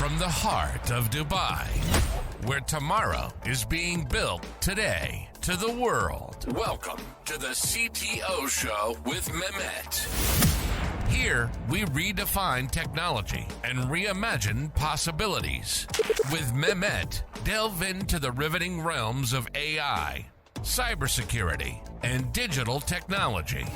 from the heart of Dubai, where tomorrow is being built today, to the world. Welcome to the CTO Show with Mehmet. Here, we redefine technology and reimagine possibilities. With Mehmet, delve into the riveting realms of AI, cybersecurity, and digital technology.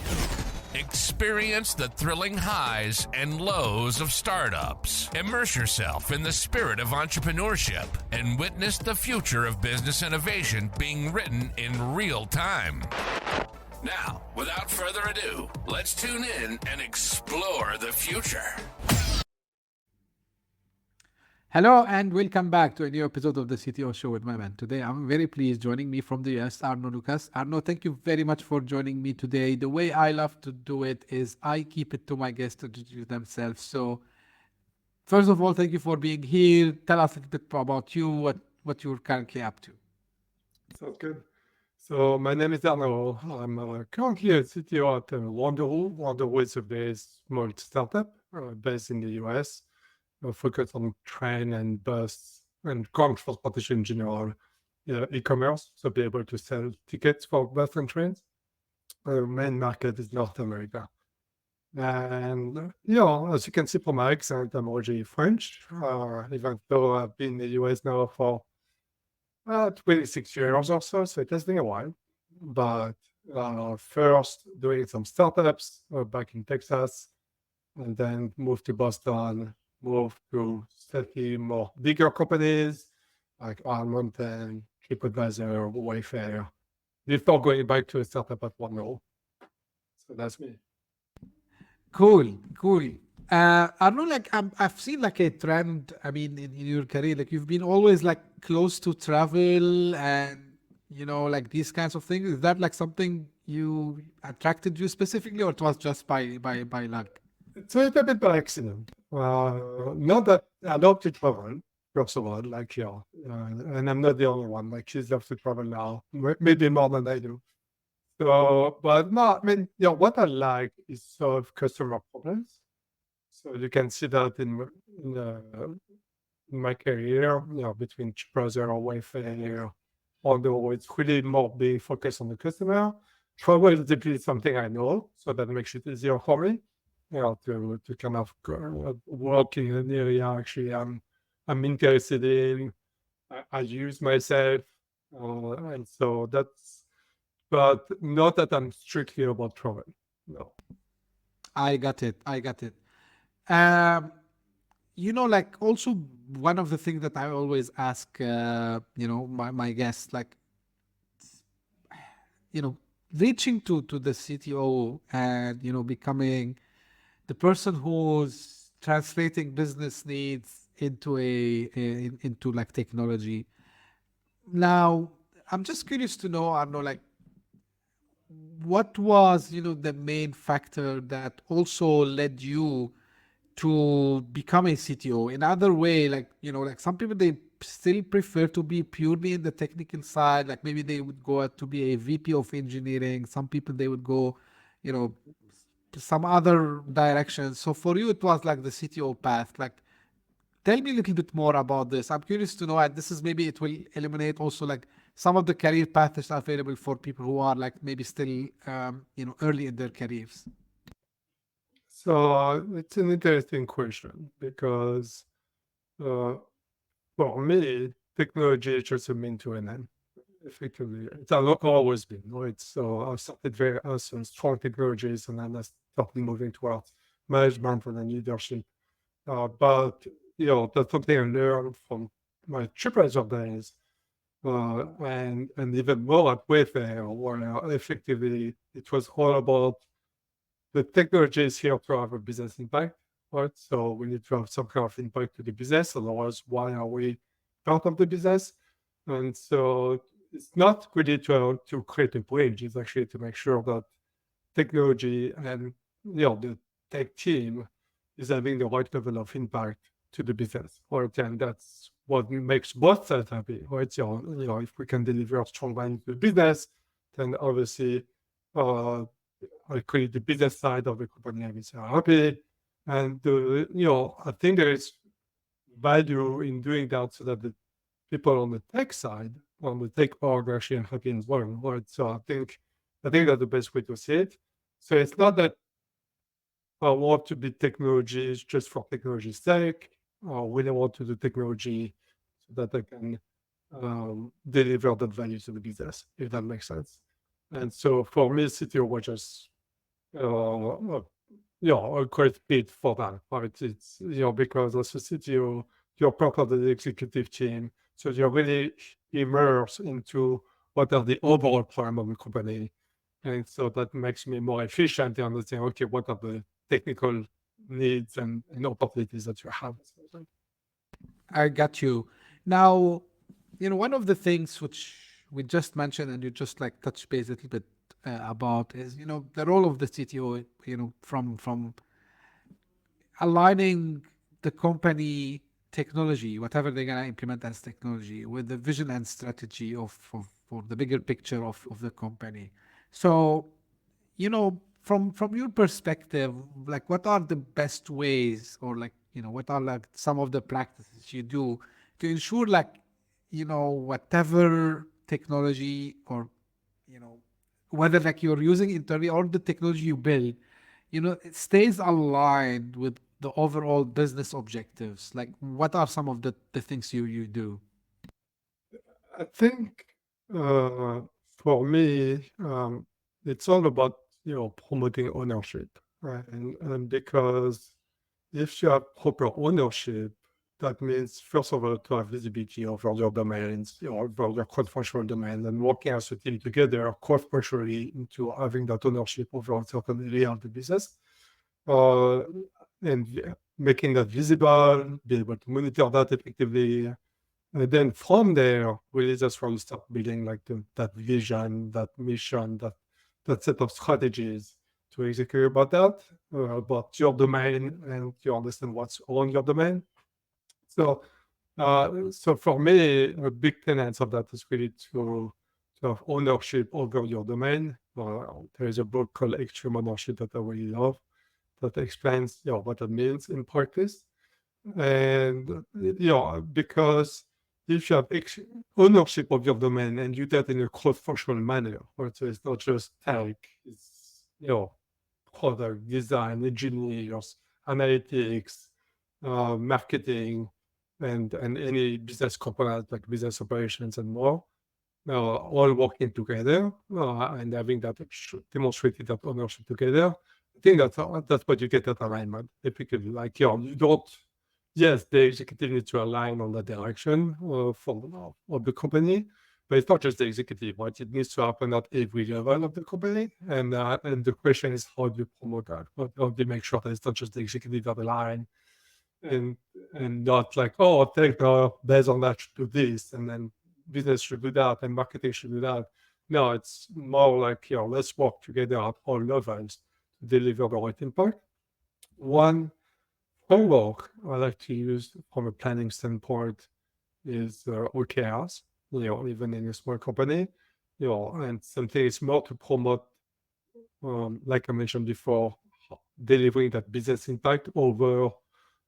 Experience the thrilling highs and lows of startups. Immerse yourself in the spirit of entrepreneurship and witness the future of business innovation being written in real time. Now, without further ado, let's tune in and explore the future. Hello and welcome back to a new episode of the CTO Show with Mehmet. Today I'm very pleased joining me from the US, Arnaud Lucas. Arnaud, thank you very much for joining me today. The way I love to do it is I keep it to my guests to introduce themselves. So first of all, thank you for being here. Tell us a little bit about you, what you're currently up to. Sounds good. So my name is Arnaud. I'm currently a CTO at Wanderu. Wanderu is a very small startup based in the US. Focused on train and bus and transportation in general, e-commerce, so be able to sell tickets for bus and trains. Our main market is North America. And, as you can see from my accent, I'm originally French, even though I've been in the US now for 26 years or so it has been a while. But first doing some startups back in Texas, and then moved to Boston, moved to slightly more bigger companies like Mountain, TripAdvisor, Wayfair, before going back to a startup at Wanderu. So that's me. Cool. Arnaud, I've seen a trend, in your career, you've been always close to travel and, these kinds of things. Is that something you attracted you specifically, or it was just by luck? It's a little bit by accident. Not that I love to travel, first of all, and I'm not the only one. My kids love to travel now, maybe more than I do. So, but no, what I like is solve customer problems. So you can see that in my career, between TripAdvisor or Wayfair, although it's really more being focused on the customer. Travel is definitely something I know, so that makes it easier for me. To kind of work in an area actually I'm interested in, I use myself, and so that's, but not that I'm strictly about travel. No. I got it. Also one of the things that I always ask, my guests, reaching to the CTO and, becoming the person who's translating business needs into into technology. Now, I'm just curious to know, Arnaud, what was, the main factor that also led you to become a CTO? In other way, some people, they still prefer to be purely in the technical side. Maybe they would go out to be a VP of engineering. Some people, they would go, some other directions. So for you, it was the CTO path. Tell me a little bit more about this. I'm curious to know, and this is maybe it will eliminate also some of the career paths available for people who are maybe still, early in their careers. So it's an interesting question because for me, technology is just a mean to an end. Effectively, it's always been. So I started very awesome, strong technologies, and then I started moving towards management and leadership. But that's something I learned from my TripAdvisor days, and even more at Wayfair, where effectively it was all about the technology is here to have a business impact, right? So we need to have some kind of impact to the business, otherwise, why are we part of the business? And so it's not really to create a bridge, it's actually to make sure that technology and the tech team is having the right level of impact to the business, right? And that's what makes both sides happy, right? If we can deliver strong value to the business, then obviously I create the business side of the company is happy. And I think there is value in doing that so that the people on the tech side, on the tech org, are actually happy as well, right? So I think that's the best way to see it. So it's not that I want to be technology just for technology's sake, or really want to do technology so that I can deliver that value to the business, if that makes sense. And so for me, CTO was just, a great fit for that, right? It's, because as a CTO, you're part of the executive team. So you're really immersed into what are the overall problem of the company. And so that makes me more efficient in understanding, okay, what are the technical needs and opportunities that you have. I got you. Now, one of the things which we just mentioned and you just like touched base a little bit about is, the role of the CTO, from aligning the company technology, whatever they're going to implement as technology, with the vision and strategy for the bigger picture of the company. So, from your perspective, like what are the best ways, or like, what are like some of the practices you do to ensure like, whatever technology, or, whether like you're using internally or the technology you build, it stays aligned with the overall business objectives? Like, what are some of the things you do? I think for me, it's all about promoting ownership, right? And because if you have proper ownership, that means first of all to have visibility over your domains, over your cross-functional domains, and working as a team together cross-functionally into having that ownership over a certain area of the business, uh, and making that visible, be able to monitor that effectively. And then from there, really that's where you start building like that vision, that mission, that set of strategies to execute about your domain, and you understand what's on your domain. So, so for me, a big tenet of that is really to have ownership over your domain. There is a book called Extreme Ownership that I really love that explains what that means in practice. And because if you have ownership of your domain and you do that in a cross-functional manner, right? So it's not just tech, it's product design, engineers, analytics, marketing, and any business component like business operations and more, all working together and having that demonstrated that ownership together. I think that's what you get at alignment. Typically, like you don't. Yes, the executive needs to align on the direction of the company, but it's not just the executive, right? It needs to happen at every level of the company. And the question is, how do you promote that? How do you make sure that it's not just the executive that align, and not like, oh, take based on that should do this, and then business should do that, and marketing should do that. No, it's more like, let's work together at all levels to deliver the right impact. One framework I like to use from a planning standpoint is OKRs, even in a small company, and something is more to promote, like I mentioned before, delivering that business impact over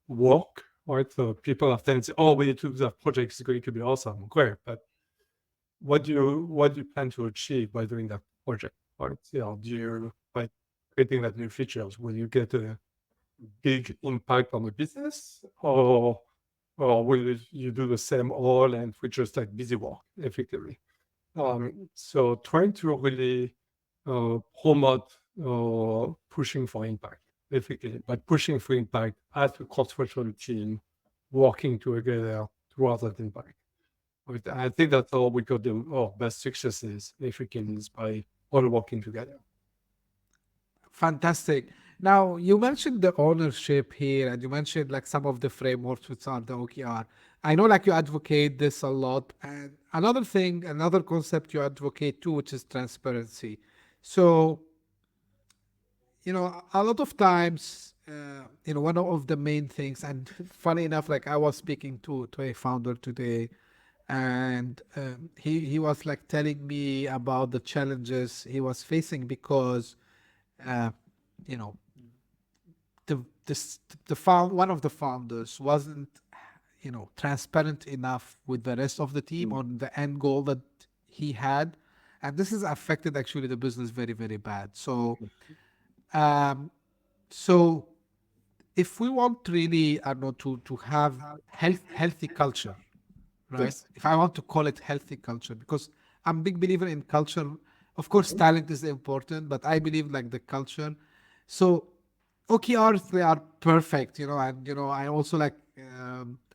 work, right? So people often say, oh, we need to do that project, is going to be awesome. Great, but what do you plan to achieve by doing that project, right? Do you, by creating that new features, will you get a big impact on the business, or will you do the same all and we just like busy work effectively? So trying to really promote pushing for impact effectively, but pushing for impact as a cross-functional team working together towards that impact. I think that's all we could do. Best successes effectively is by all working together. Fantastic. Now, you mentioned the ownership here, and you mentioned like some of the frameworks which are the OKR. I know like you advocate this a lot. And another thing, another concept you advocate too, which is transparency. So, a lot of times, one of the main things, and funny enough, like I was speaking to a founder today, and he was like telling me about the challenges he was facing because, uh, you know, the one of the founders wasn't, transparent enough with the rest of the team on the end goal that he had. And this has affected actually the business very, very bad. So, so if we want really, Arnaud, to have healthy culture, right? Yes. If I want to call it healthy culture, because I'm a big believer in culture. Of course, talent is important, but I believe like the culture. So OKRs, they are perfect, and I also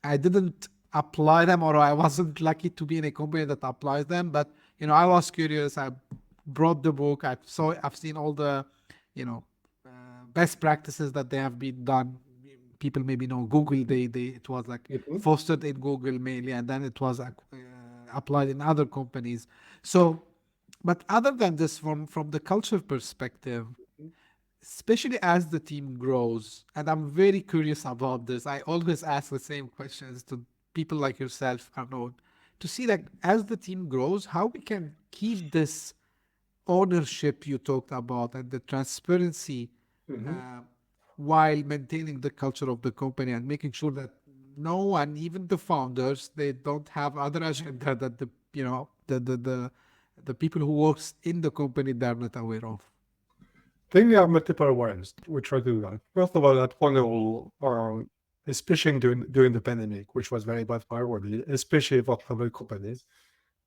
I didn't apply them, or I wasn't lucky to be in a company that applies them. But I was curious. I brought the book. I've seen all the, you know, uh, best practices that they have been done. People maybe know Google. It was like fostered in Google mainly, and then it was applied in other companies. So, but other than this, from the culture perspective, especially as the team grows, and I'm very curious about this. I always ask the same questions to people like yourself, Arnaud, to see like as the team grows, how we can keep this ownership you talked about and the transparency while maintaining the culture of the company and making sure that no one, even the founders, they don't have other agenda that the people who works in the company they're not aware of. I think there are multiple ways we try to do that. First of all, at Wanderu, especially during the pandemic, which was very bad for everybody, especially for travel companies,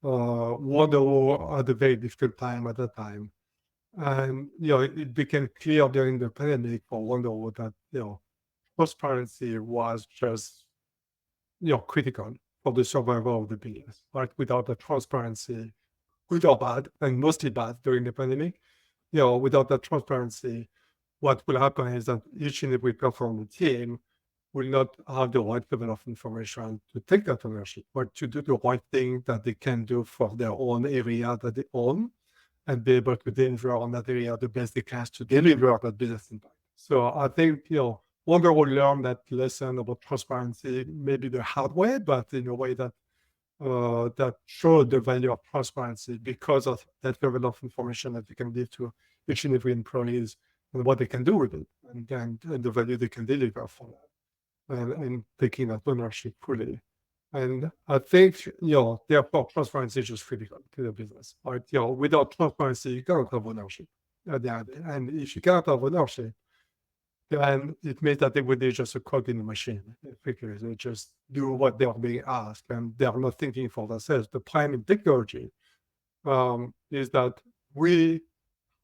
Wanderu had a very difficult time at that time. And, it became clear during the pandemic for Wanderu that, transparency was just, critical for the survival of the business, right? Without the transparency, good or bad, and mostly bad during the pandemic, without that transparency, what will happen is that each and every person on the team will not have the right level of information to take that ownership, but to do the right thing that they can do for their own area that they own and be able to deliver on that area the best they can to deliver that business impact. So I think, Wonder will learn that lesson about transparency, maybe the hard way, but in a way that that showed the value of transparency because of that level of information that you can give to each and every employees and what they can do with it and the value they can deliver from that and taking that ownership fully. And I think, therefore, transparency is just critical to the business, right? Without transparency, you cannot have ownership at the end. And if you cannot have ownership, then it means that they would be just a cog in the machine. Because they just do what they are being asked and they are not thinking for themselves. The prime in technology is that we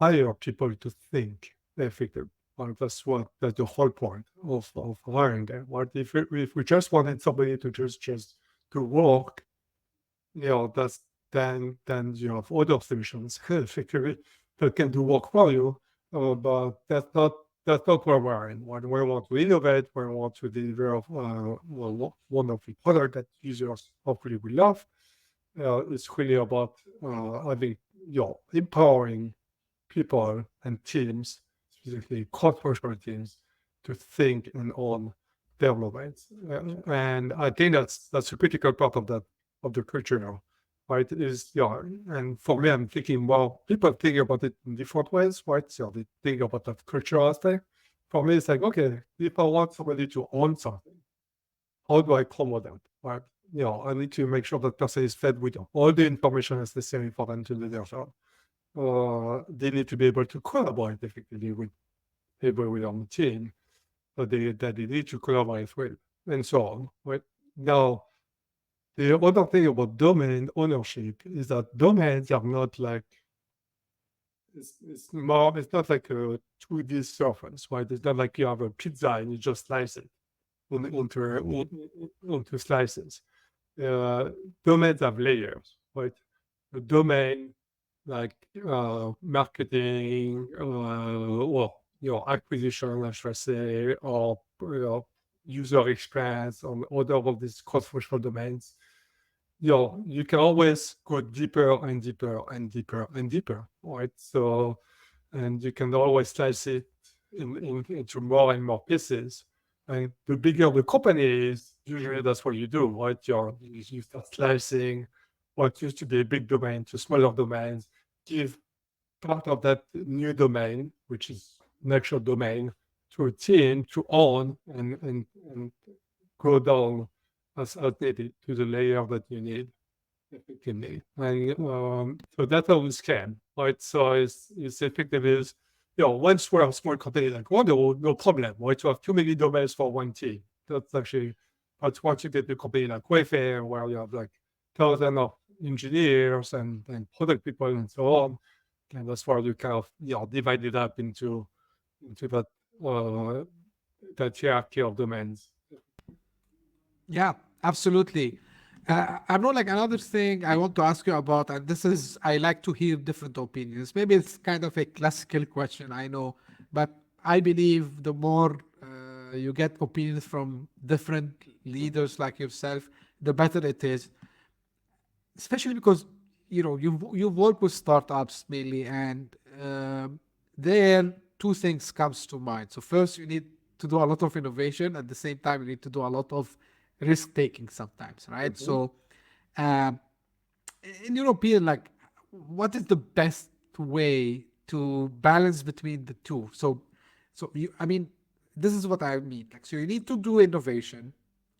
hire people to think effectively. And that's the whole point of hiring them. Right? If we just wanted somebody to just to work, that's then you have other solutions effectively that can do work for you. But that's not where we're in. When we want to innovate, when we want to deliver wonderful product that users hopefully will love, it's really about having, empowering people and teams, specifically cross-functional teams, to think and own their domains. And I think that's a critical part of the culture now. Right, and for me, I'm thinking, well, people think about it in different ways, right? So they think about that cultural aspect. For me, it's like, okay, if I want somebody to own something, how do I promote that, right? I need to make sure that person is fed with all the information necessary for them to do their job. They need to be able to collaborate effectively with people within the team that they need to collaborate with, and so on, right? Now, the other thing about domain ownership is that domains are not like, it's not like a 2D surface, right? It's not like you have a pizza and you just slice it onto slices. Domains have layers, right? The domain, like marketing, or acquisition, I should say, or user experience, on other of these cross-functional domains. You can always go deeper and deeper and deeper and deeper, right? So, and you can always slice it into more and more pieces. And the bigger the company is, usually that's what you do, right? You start slicing what used to be a big domain to smaller domains, give part of that new domain, which is an actual domain, to a team to own and go down as needed to the layer that you need effectively. And so that's how we scan, right? So it's effectively is, once we're a small company like Wanderu, no problem, right? To have too many domains for one team. That's actually, but once you get to a company like Wayfair, where you have like thousands of engineers and product people and so on, and that's where you kind of divide it up into that that hierarchy of domains. Yeah, absolutely. I know, like, another thing I want to ask you about, and this is, I like to hear different opinions. Maybe it's kind of a classical question, I know, but I believe the more you get opinions from different leaders like yourself, the better it is. Especially because you've worked with startups mainly, and there two things comes to mind. So first, you need to do a lot of innovation. At the same time, you need to do a lot of risk taking sometimes, right? Mhm. So um, in your opinion, like, what is the best way to balance between the two? So I mean, this is what I mean. Like, so you need to do innovation.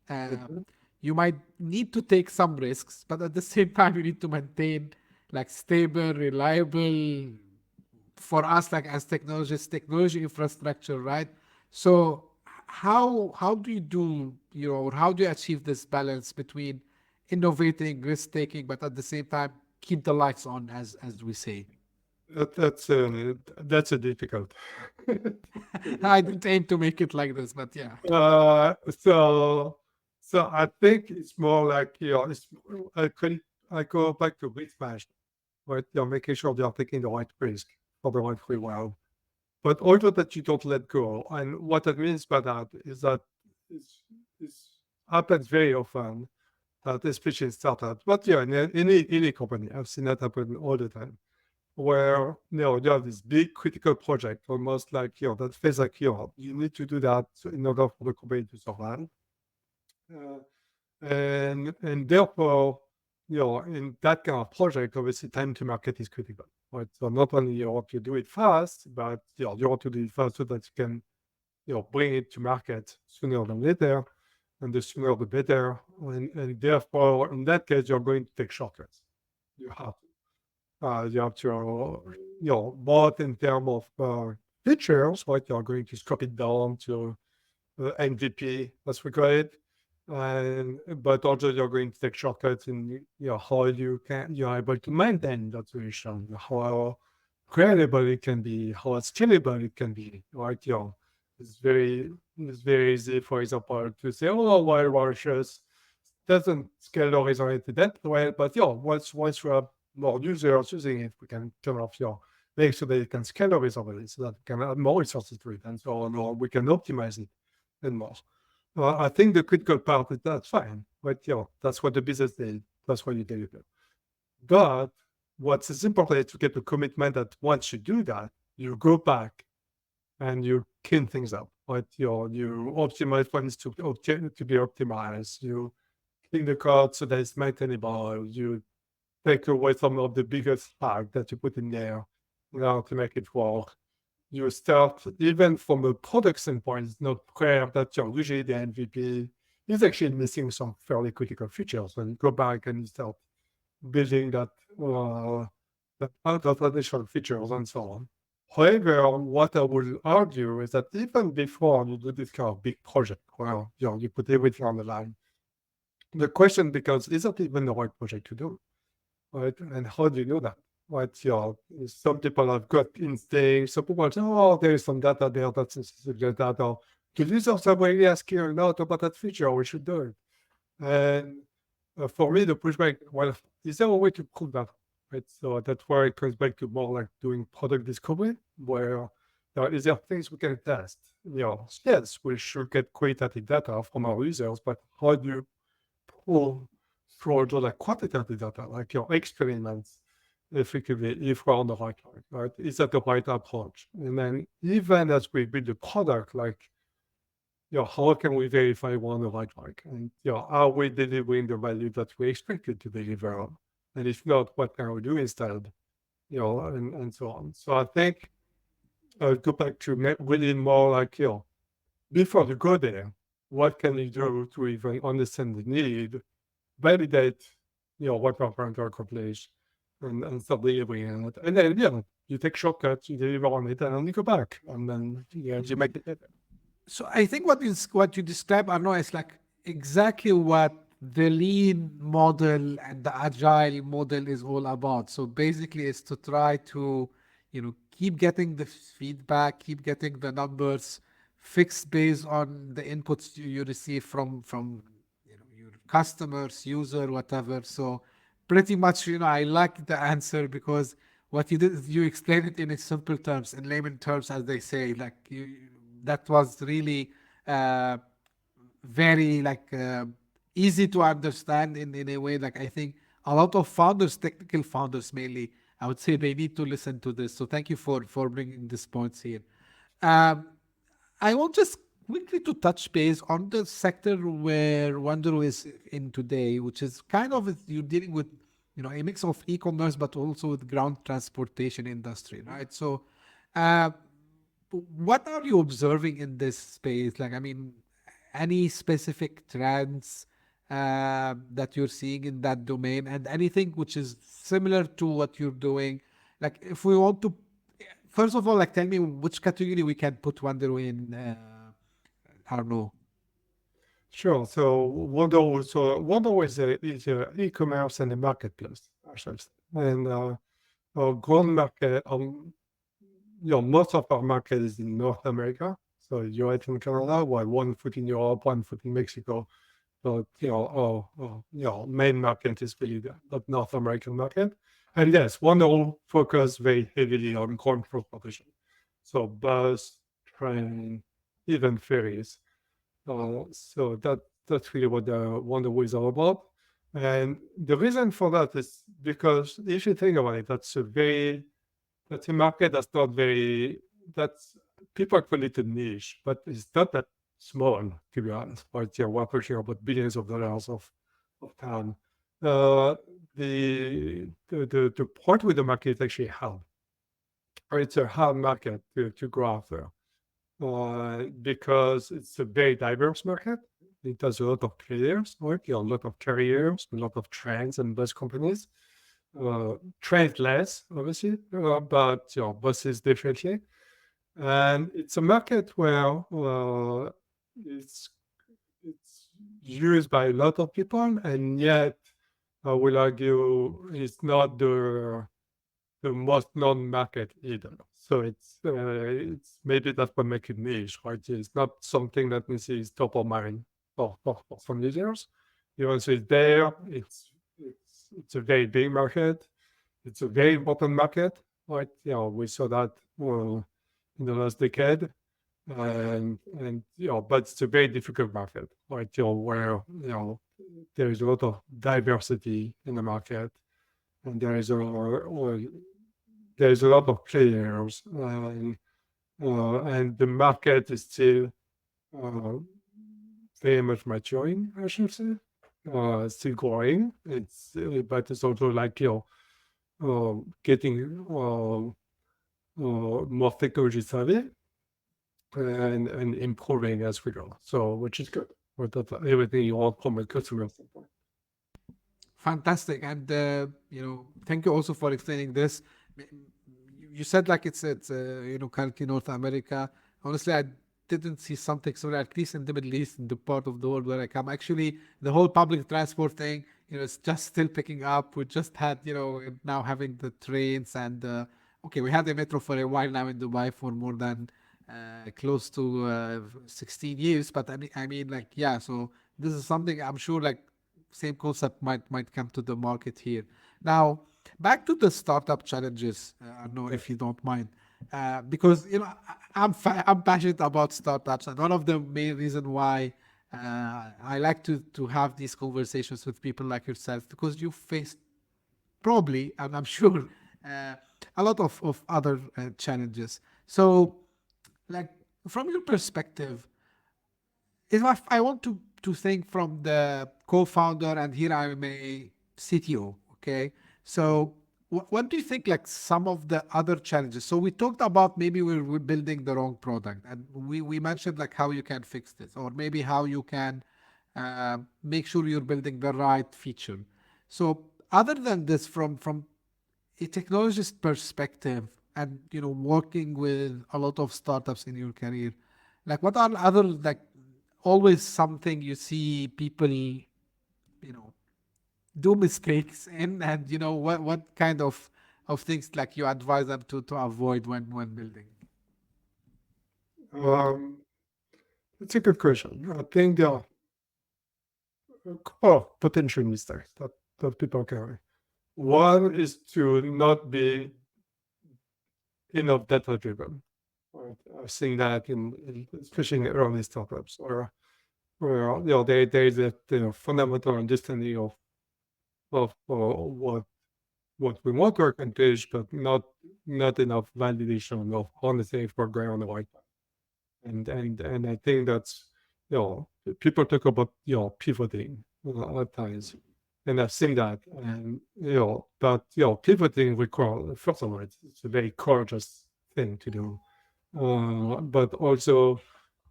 Uh, Mhm. you might need to take some risks, but at the same time, you need to maintain like stable, reliable, for us, like as technologists, technology infrastructure, right? So how do you do, or how do you achieve this balance between innovating, risk taking, but at the same time keep the lights on, as we say? That's a difficult. I didn't aim to make it like this, but yeah. Uh, so, so I think it's more like, I go back to risk management, right? You're making sure you're taking the right risk for the right reward, but also that you don't let go. And what that means by that is that it's happens very often, that especially in startups, but yeah, in any company, I've seen that happen all the time, where you have this big critical project, almost like that feels like you need to do that in order for the company to survive, uh, and therefore in that kind of project, obviously time to market is critical, right? So not only you want to do it fast, but you want to do it fast so that you can bring it to market sooner than later, and the sooner the better, and therefore in that case you're going to take shortcuts. You have you have to, both in terms of features, right? You're going to scope it down to MVP, as we call it, and but also you're going to take shortcuts in how you're able to maintain that solution, how credible it can be, how scalable it can be, right? It's very easy, for example, to say, oh, well, Mauritius doesn't scale horizontally that well, but once you have more users using it, we can kind of make sure that it can scale horizontally, so that we can add more resources to it and so on, or we can optimize it and more. Well, I think the critical part is that's fine, but that's what the business needs. That's what you deliver. But what is important is to get the commitment that once you do that, you go back and you clean things up. Right? You optimize things to be optimized. You clean the code so that it's maintainable. You take away some of the biggest part that you put in there, to make it work. You start, even from a product standpoint, it's not clear that usually the MVP is actually missing some fairly critical features. And you go back and you start building that additional features and so on. However, what I would argue is that even before you do this kind of big project, where you put everything on the line, the question becomes: is that even the right project to do? Right? And how do you know that? Right? Some people have got instincts. Some people say, "Oh, there is some data there. That's good data." The users are really asking a lot about that feature. We should do it. And for me, the pushback, well, is there a way to prove that? Right? So that's where it comes back to more like doing product discovery, where is there things we can test? Yes, we should get qualitative data from our users, but how do you pull through the quantitative data, like your experiments, effectively, if we're on the right track, right? Is that the right approach? And then even as we build the product, like, how can we verify we're on the right track? And, are we delivering the value that we expected to deliver? And if not, what can we do instead? And so on. So I think I'll go back to really more like, before you go there, what can you do to even understand the need, validate, what we're trying to accomplish, and start delivering it. And then, you take shortcuts, you deliver on it, and then you go back, and then you make it better. So I think what you describe, Arnaud, is like exactly what the lean model and the agile model is all about. So basically, it's to try to, keep getting the feedback, keep getting the numbers fixed based on the inputs you receive from your customers, user, whatever. So pretty much, I like the answer because what you did, you explained it in simple terms, in layman terms, as they say. Like that was really very easy to understand in a way. Like I think a lot of founders, technical founders mainly, I would say they need to listen to this. So thank you for bringing these points here. Um, I want just quickly to touch base on the sector where Wanderu is in today, which is kind of you're dealing with, a mix of e-commerce, but also with ground transportation industry, right? So, uh, what are you observing in this space? Like, I mean, any specific trends that you're seeing in that domain, and anything which is similar to what you're doing? Like, if we want to, first of all, like, tell me which category we can put Wanderu in, Arnaud. Sure. So Wanderu is a e-commerce and a marketplace, actually. And our ground market, most of our market is in North America. So US and Canada, while 1 foot in Europe, 1 foot in Mexico. So, our main market is really the North American market. And yes, Wanderu focus very heavily on ground transportation. So bus, train, even ferries. So that's really what the Wanderu is all about. And the reason for that is because if you think about it, that's a market that's not very, that's, people call it a niche, but it's not that small, to be honest. But we're talking about billions of dollars of time. The point with the market is actually hard. Or it's a hard market to go after. Because it's a very diverse market. It has a lot of players, right? A lot of carriers, a lot of trains and bus companies. Trains less, obviously, but buses definitely. And it's a market where it's used by a lot of people, and yet I will argue it's not the most known market either. So it's maybe that's what makes it niche, right? It's not something that we see is top of mind for some users. So it's there. It's a very big market. It's a very important market, right? We saw that in the last decade, and but it's a very difficult market, right? Where there is a lot of diversity in the market, and there is there's a lot of players, and the market is still very much maturing, I should say. Still growing. But it's also like getting more technology savvy and improving as we go. So which is good. That's everything you want from a customer standpoint. Fantastic. And, thank you also for explaining this. You said like it's currently North America. Honestly, I didn't see something similar, at least in the Middle East, in the part of the world where I come. Actually, the whole public transport thing, it's just still picking up. We just had, now having the trains and, okay, we had the metro for a while now in Dubai for more than close to 16 years. But I mean, like, yeah, so this is something I'm sure like same concept might come to the market here. Now, back to the startup challenges, Arnaud, if you don't mind, because I'm passionate about startups, and one of the main reason why I like to have these conversations with people like yourself, because you faced probably, and I'm sure, a lot of other challenges. So, like from your perspective, if I want to think from the co-founder, and here I'm a CTO, okay? So What do you think, like some of the other challenges? So we talked about maybe we're building the wrong product, and we mentioned like how you can fix this, or maybe how you can make sure you're building the right feature. So other than this, from a technologist perspective, and working with a lot of startups in your career, like what are other, like, always something you see people do mistakes in, and what kind of things like you advise them to avoid when building. Um, it's a good question. I think there are a couple of potential mistakes that people carry. One is to not be enough data driven. Right? I've seen that especially in early startups, where there is a fundamental understanding of what we want to accomplish, but not enough validation of honestly if we're going on the right path. And I think that's people talk about pivoting at times, and I've seen that, and but pivoting requires, first of all, it's a very courageous thing to do, but also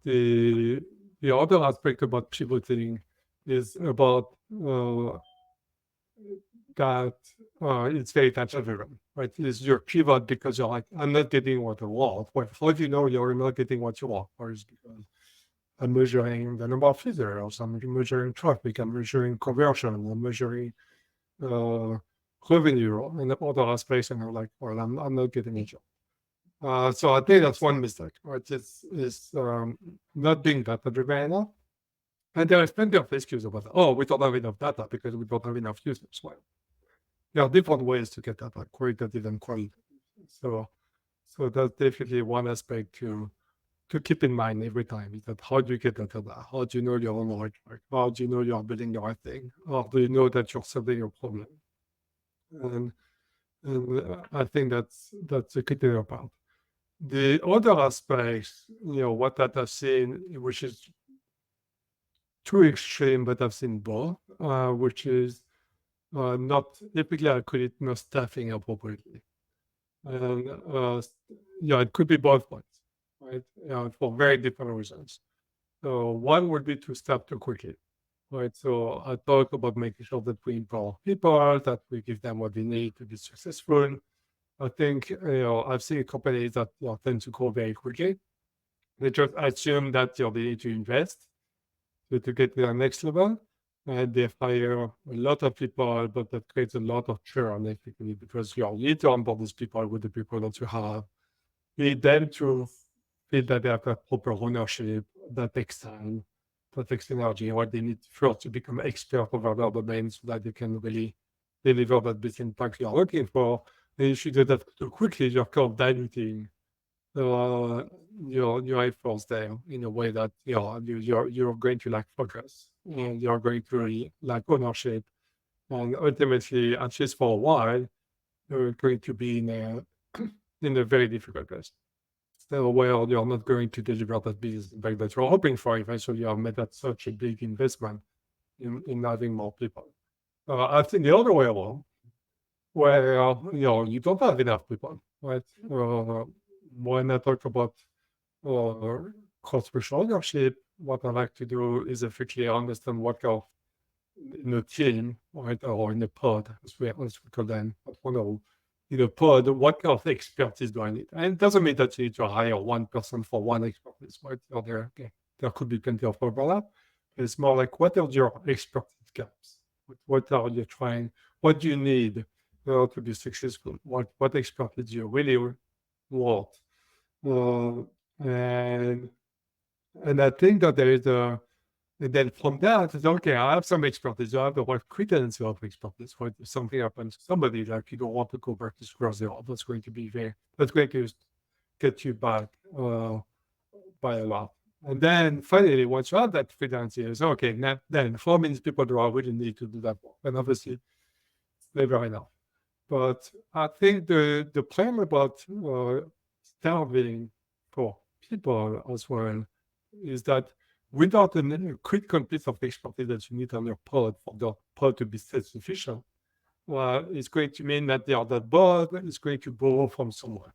the other aspect about pivoting is about that it's very data driven, right? It's your pivot because you're like, I'm not getting what I want. Well, how do you know you're not getting what you want? Or is because I'm measuring the number of visitors, I'm measuring traffic, I'm measuring conversion, I'm measuring revenue and other aspects, and I'm like, well, I'm not getting a job. So I think that's one mistake, right? It's not being data driven enough. And there is plenty of excuses about, we don't have enough data because we don't have enough users. Well, there are different ways to get data, qualitative and qualitative. So that's definitely one aspect to keep in mind every time, is that how do you get that data? How do you know you're on the right track? How do you know you're building the right thing? How do you know that you're solving your problem? And I think that's a critical part. The other aspects, what that I've seen, which is too extreme, but I've seen both, which is not typically I call it not staffing appropriately. And it could be both ways, right? For very different reasons. So one would be to staff too quickly, right? So I talk about making sure that we empower people, that we give them what they need to be successful. I think I've seen companies that tend to grow very quickly. They just assume that they need to invest to get to the next level, and they hire a lot of people, but that creates a lot of churn, effectively, because you need to onboard these people with the people that you have. You need them to feel that they have a proper ownership. That takes time, that takes energy. What they need first to become expert over their domain so that they can really deliver that business impact you're looking for. And if you do that too quickly, you're kind of diluting your efforts there in a way that you're going to lack focus, and you're going to lack ownership, and ultimately, at least for a while, you're going to be in a very difficult place. So where you're not going to deliver that business impact that you're hoping for. Eventually, you have made that such a big investment in having more people. I think the other way around, where you don't have enough people, right? When I talk about cross-functional ownership, what I like to do is effectively understand what kind of, in a team, right, or in a pod, as we call them, in a pod, what kind of expertise do I need? And it doesn't mean that you need to hire one person for one expertise, right? There could be plenty of overlap. It's more like, what are your expertise gaps? What are you trying? What do you need to be successful? What expertise do you really want? And I think that there is and then from that, it's okay, I have some expertise. I have the right credence of expertise. If something happens to somebody, like you don't want to go back to square zero, that's going to get you back by a lot. And then finally, once you have that credence, it's okay, then how many people do I really need to do that for? And obviously, it's never enough. But I think the plan about starving for people as well is that without a critical piece of expertise that you need on your pod for the pod to be self-sufficient, well, it's going to mean that the other pod is going to borrow from somewhere.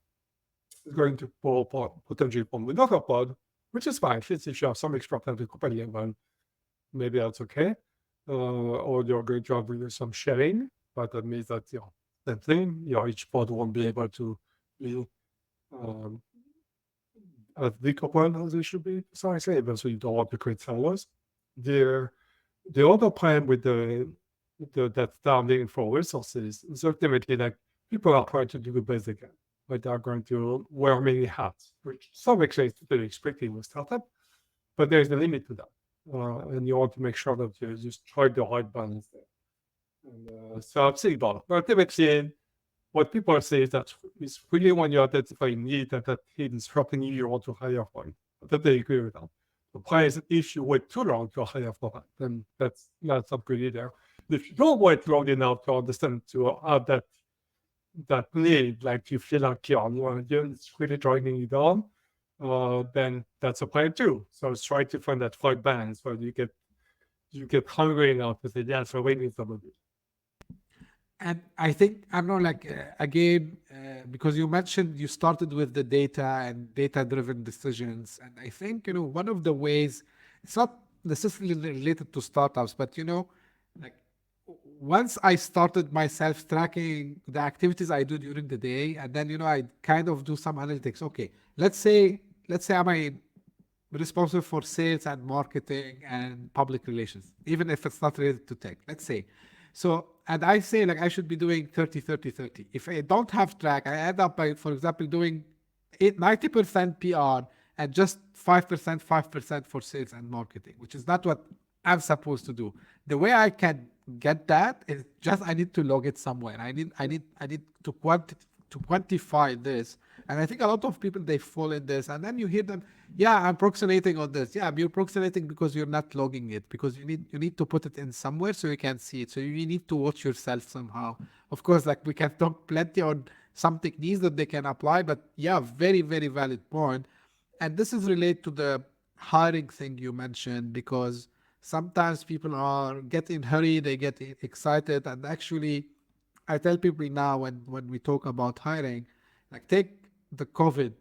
It's going to borrow potentially from another pod, which is fine. If you have some extra time to company, well, maybe that's okay. Or you're going to have some sharing, but that means that that thing, each pod won't be able to be as decoupled as it should be. So I say, so you don't want to create silos. The other problem with that starving for resources is ultimately like people are trying to do the best they can, but they are going to wear many hats, which some extent is totally expected with startup, but there is a limit to that. And you want to make sure that you just try the right balance there. And so I'm saying about ultimately, what people say is that it's really when you identify need that need is dropping you want to hire for it. That they agree with that. The price, if you wait too long to hire for that, then that's not some good either. If you don't wait long enough to understand to have that need, like you feel like it's really dragging you down, then that's a plan too. So it's trying to find that right balance where you get hungry enough to say, yeah, so we need some of it. And I think, I'm not like, again, because you mentioned you started with the data and data-driven decisions. And I think, one of the ways, it's not necessarily related to startups, but, like once I started myself tracking the activities I do during the day, and then, I kind of do some analytics. Okay, let's say I'm responsible for sales and marketing and public relations, even if it's not related to tech, let's say. So, and I say like I should be doing 30, 30, 30. If I don't have track, I end up by, for example, doing 90% PR and just 5% for sales and marketing, which is not what I'm supposed to do. The way I can get that is just I need to log it somewhere. I need to quantify this. And I think a lot of people, they fall in this, and then you hear them, yeah, I'm procrastinating on this. Yeah, you're procrastinating because you're not logging it, because you need to put it in somewhere so you can see it. So you need to watch yourself somehow. Of course, like we can talk plenty on some techniques that they can apply, but yeah, very, very valid point. And this is related to the hiring thing you mentioned, because sometimes people get in hurry, they get excited, and actually I tell people now when we talk about hiring, like take the COVID,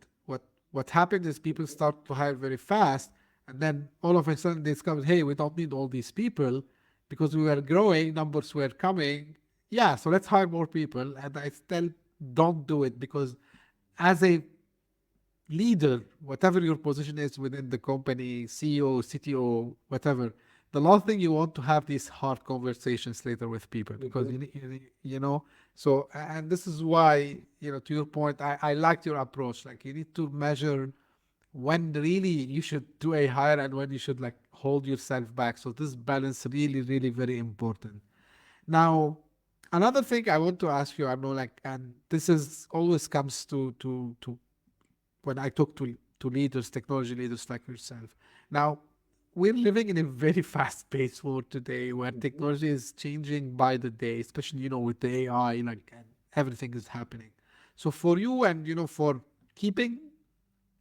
what happened is people start to hire very fast, and then all of a sudden they discover, hey, we don't need all these people because we were growing, numbers were coming. Yeah, so let's hire more people. And I still don't do it, because as a leader, whatever your position is within the company, CEO, CTO, whatever, the last thing you want to have these hard conversations later with people, because so, and this is why, to your point, I liked your approach. Like you need to measure when really you should do a hire and when you should like hold yourself back. So this balance really, really very important. Now, another thing I want to ask you, I know, like, and this is always comes to when I talk to leaders, technology leaders like yourself. Now, we're living in a very fast-paced world today, where technology is changing by the day, especially, with the AI, like, and everything is happening. So for you and, for keeping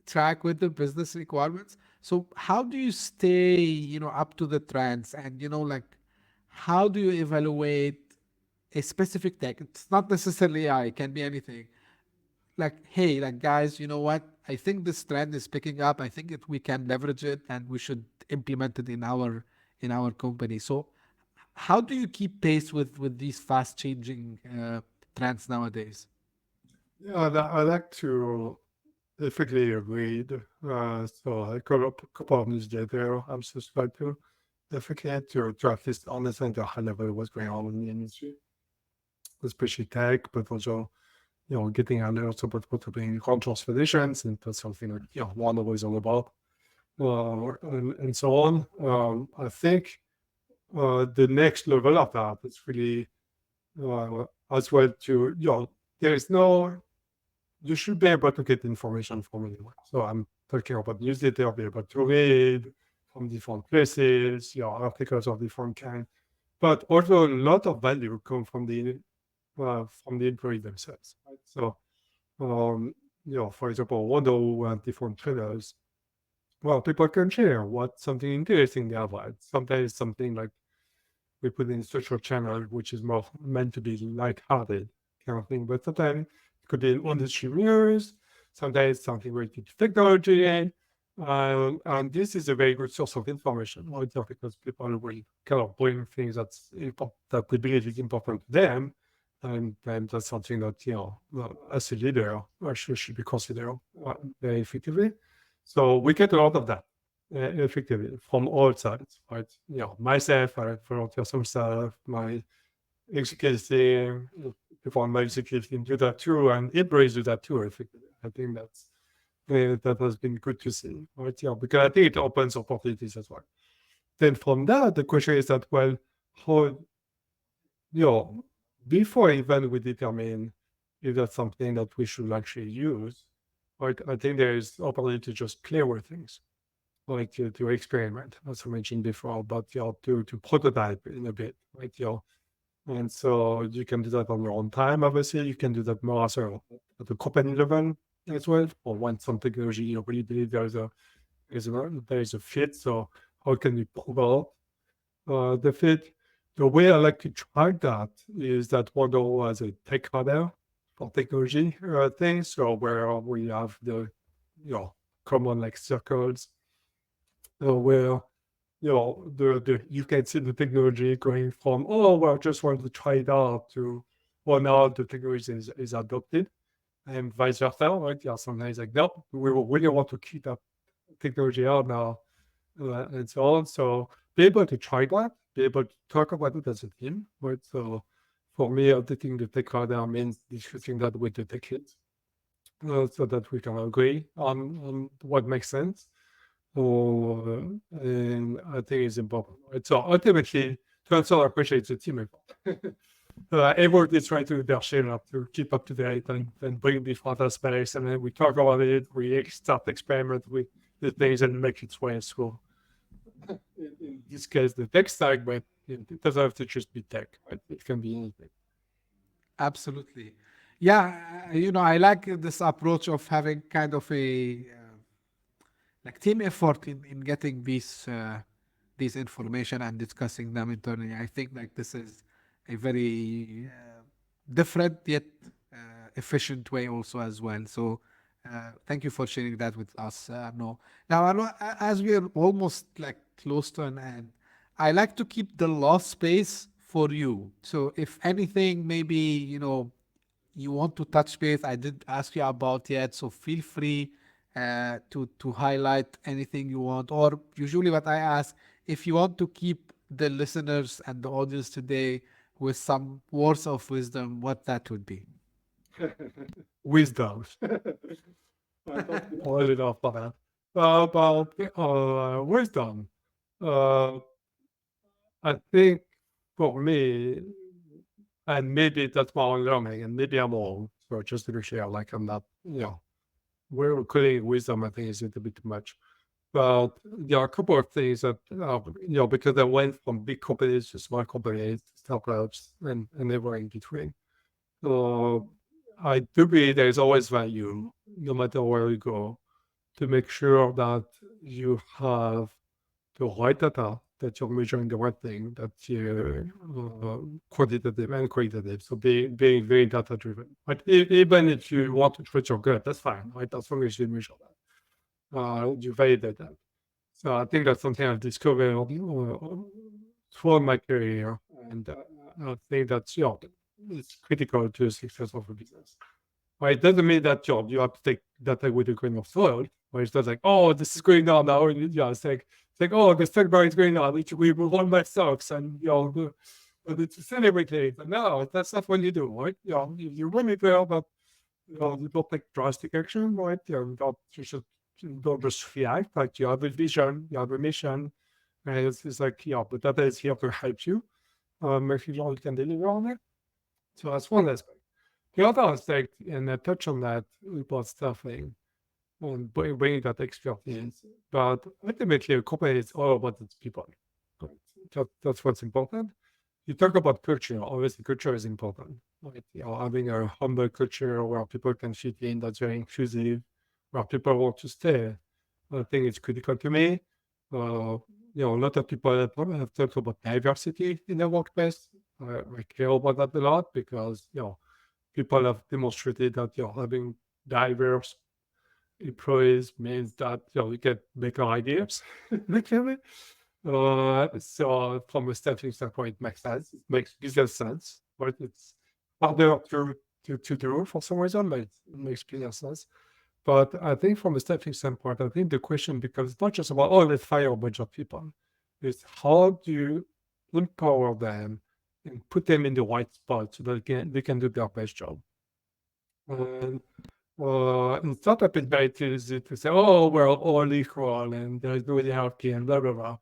track with the business requirements, so how do you stay, up to the trends, and, like, how do you evaluate a specific tech? It's not necessarily AI, it can be anything. Like, hey, like guys, you know what? I think this trend is picking up. I think we can leverage it and we should implement it in our company. So how do you keep pace with these fast changing trends nowadays? Yeah, I like to definitely agreed. So a couple of news later, I'm subscribed to definitely to at least understand the high level what's going on in the industry, especially tech, but also getting alerts about what's happening in control expeditions, and that's something that Wanderu is all about, and so on. I think the next level of that is really as well to you should be able to get information from anywhere. So I'm talking about newsletter, be able to read from different places, articles of different kind, but also a lot of value come from the employee themselves. Right? So, for example, Wanderu have different trailers. Well, people can share what something interesting they have read. Sometimes something like we put in social channel, which is more meant to be light-hearted kind of thing. But sometimes it could be industry news, sometimes something related to technology, and this is a very good source of information, right? Because people will kind of bring things that we believe is important to them, and that's something that, as a leader, actually should be considered very effectively. So we get a lot of that effectively from all sides, right? Myself, I volunteer some stuff, my executive team, people on my executive team do that too, and employees do that too, effectively. I think that has been good to see, right? Because I think it opens opportunities as well. Then from that, the question is that, well, how, before even we determine if that's something that we should actually use, right? I think there is opportunity to just play with things, like to experiment, as I mentioned before, but to prototype in a bit, right? And so you can do that on your own time. Obviously, you can do that more at the company level as well, or when some technology you really believe there is a fit. So how can you prove out the fit? The way I like to track that is that Wanderu has a tech radar for technology things, so where we have the common like circles where you can see the technology going from, oh, well, just want to try it out, to, well, now the technology is adopted, and vice versa, right? Sometimes like, no, we really want to keep that technology out now, and so on. So be able to try that, be able to talk about it as a team, right? So for me, updating the tech radar means discussing that with the tech leads, so that we can agree on what makes sense. And I think it's important. Right? So ultimately, to answer our question, it's a team effort. Everyone is trying to do their share to keep up to date and bring different aspects, and then we talk about it, we start experiment with the things and make its way through. In this case, the tech stack, but it doesn't have to just be tech, right? It can be anything. Absolutely. Yeah, I like this approach of having kind of a like team effort in getting these information and discussing them internally. I think like this is a very different yet efficient way also as well. So thank you for sharing that with us, Arnaud. Now, Arnaud, as we are almost like close to an end, I like to keep the last space for you. So if anything, maybe, you want to touch base, I didn't ask you about yet, so feel free to highlight anything you want. Or usually what I ask, if you want to keep the listeners and the audience today with some words of wisdom, what that would be. Wisdom. I thought we all enough for that. About wisdom. I think for me, and maybe that's my own learning, and maybe I'm wrong. So just to share, like I'm not, we're calling wisdom, I think is a little bit too much. But there are a couple of things that, because I went from big companies to small companies, startups, and everywhere in between. So I do believe there is always value, no matter where you go, to make sure that you have the right data, that you're measuring the right thing, that you're quantitative and qualitative. So being very data driven. But even if you want to trust your gut, that's fine, right? As long as you measure that, you validate that. So I think that's something I've discovered throughout my career, and I think that's it's critical to the success of a business. Right? It doesn't mean that you have to take data with a grain of salt. Where it's not like, oh, this is going on now. It's like, oh, the stock bar is going on. We will run my stocks, and but it's celebrating. But no, that's not what you do, right? You run it well, but you don't take drastic action, right? You don't just react. Like you have a vision, you have a mission, and it's like, the data is here to help you. Make sure you can deliver on it. So that's one aspect. The other aspect, and I touch on that about staffing and bringing that expertise, but ultimately a company is all about its people. Right? That's what's important. You talk about culture. Obviously, culture is important. Right? Having a humble culture where people can fit in, that's very inclusive, where people want to stay. I think it's critical to me. a lot of people have talked about diversity in their workplace. I care about that a lot because, people have demonstrated that, having diverse employees means that, you get better ideas, literally. So from a staffing standpoint, it makes sense. It makes business sense, but it's harder to do for some reason, but it makes business sense. But I think from a staffing standpoint, I think the question becomes not just about, let's fire a bunch of people. It's how do you empower them and put them in the right spot so that they can do their best job. And in startup, it's very easy to say, we're all equal and there's no hierarchy and blah, blah,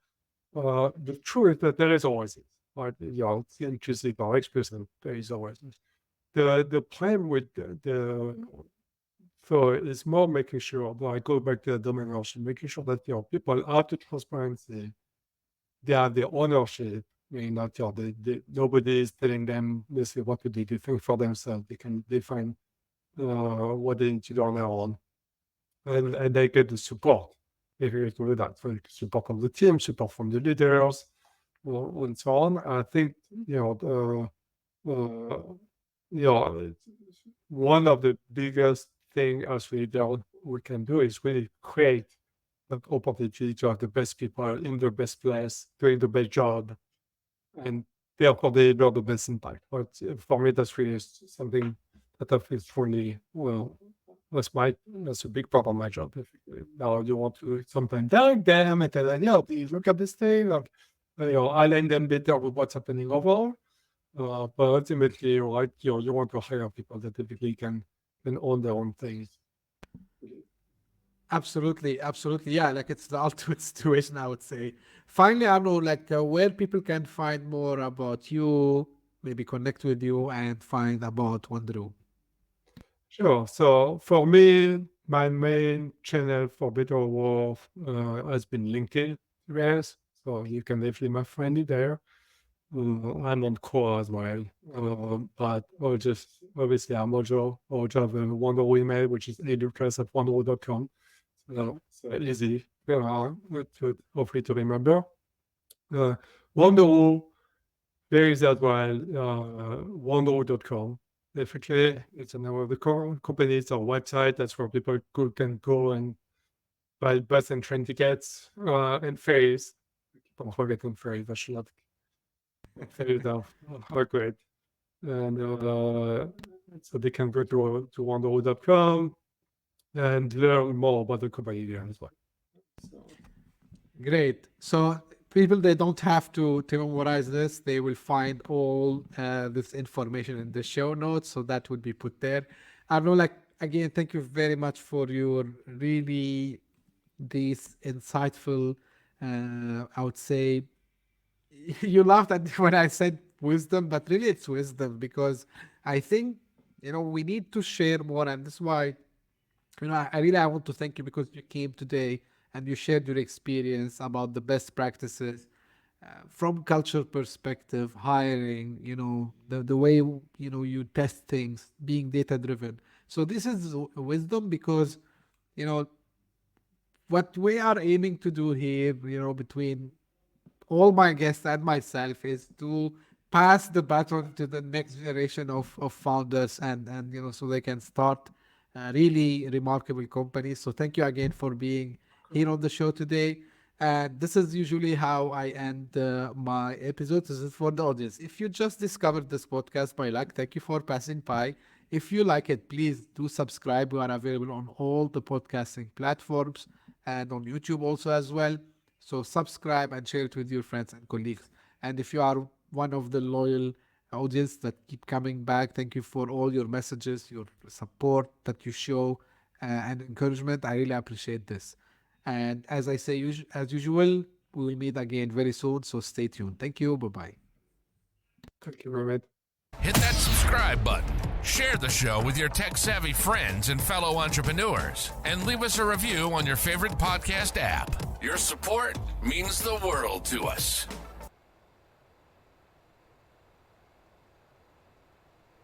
blah. The truth is that there is always it, right? It's inclusive or explicit, there is always it. The plan with so it's more making sure, I go back to the domain ownership, making sure that people have the transparency, they have the ownership, meaning that nobody is telling them this is what to do, they think for themselves, they can define what they need to do on their own, and they get the support if you do that. So support from the team, support from the leaders, and so on. I think one of the biggest thing as leader we can do is really create an opportunity to have the best people in the best place, doing the best job, and therefore they deliver the best impact. But for me, that's really something that I feel fully, that's a big part of my job. Now you want to sometimes thank them and tell them, please look at this thing, align them better with what's happening overall. But ultimately, right, you want to hire people that typically can own their own things. Absolutely. Yeah, like it's the ultimate situation, I would say. Finally, Arnaud, where people can find more about you, maybe connect with you and find about Wanderu. Sure. So for me, my main channel for better work has been LinkedIn, yes. So you can definitely find it there. I'm on Core as well, but obviously I'm also have a Wanderu email, which is lucas@wanderu.com. So easy, hopefully to remember. Wanderu, there is as well, wanderu.com. Definitely, it's another of the core companies or website. That's where people can go and buy bus and train tickets and ferries. Don't forget on ferries, I should not. Ferries are great. And so they can go to wanderu.com and learn more about the company there as well. Great. So people, they don't have to memorize this. They will find all this information in the show notes. So that would be put there. Arnaud, again, thank you very much for your really these insightful, I would say, you laughed at when I said wisdom, but really it's wisdom because I think, we need to share more. And this is why, I want to thank you because you came today and you shared your experience about the best practices from culture perspective, hiring, the way, you test things, being data driven. So this is wisdom because, what we are aiming to do here, between all my guests and myself is to pass the baton to the next generation of founders and so they can start really remarkable companies. So thank you again for being here on the show today. And this is usually how I end my episodes. This is for the audience. If you just discovered this podcast by luck, thank you for passing by. If you like it, please do subscribe. We are available on all the podcasting platforms and on YouTube also as well. So subscribe and share it with your friends and colleagues. And if you are one of the loyal audience that keep coming back, thank you for all your messages, your support that you show and encouragement. I really appreciate this. And as I say, as usual, we will meet again very soon. So stay tuned. Thank you. Bye-bye. Thank you, Mehmet. Hit that subscribe button, share the show with your tech-savvy friends and fellow entrepreneurs, and leave us a review on your favorite podcast app. Your support means the world to us.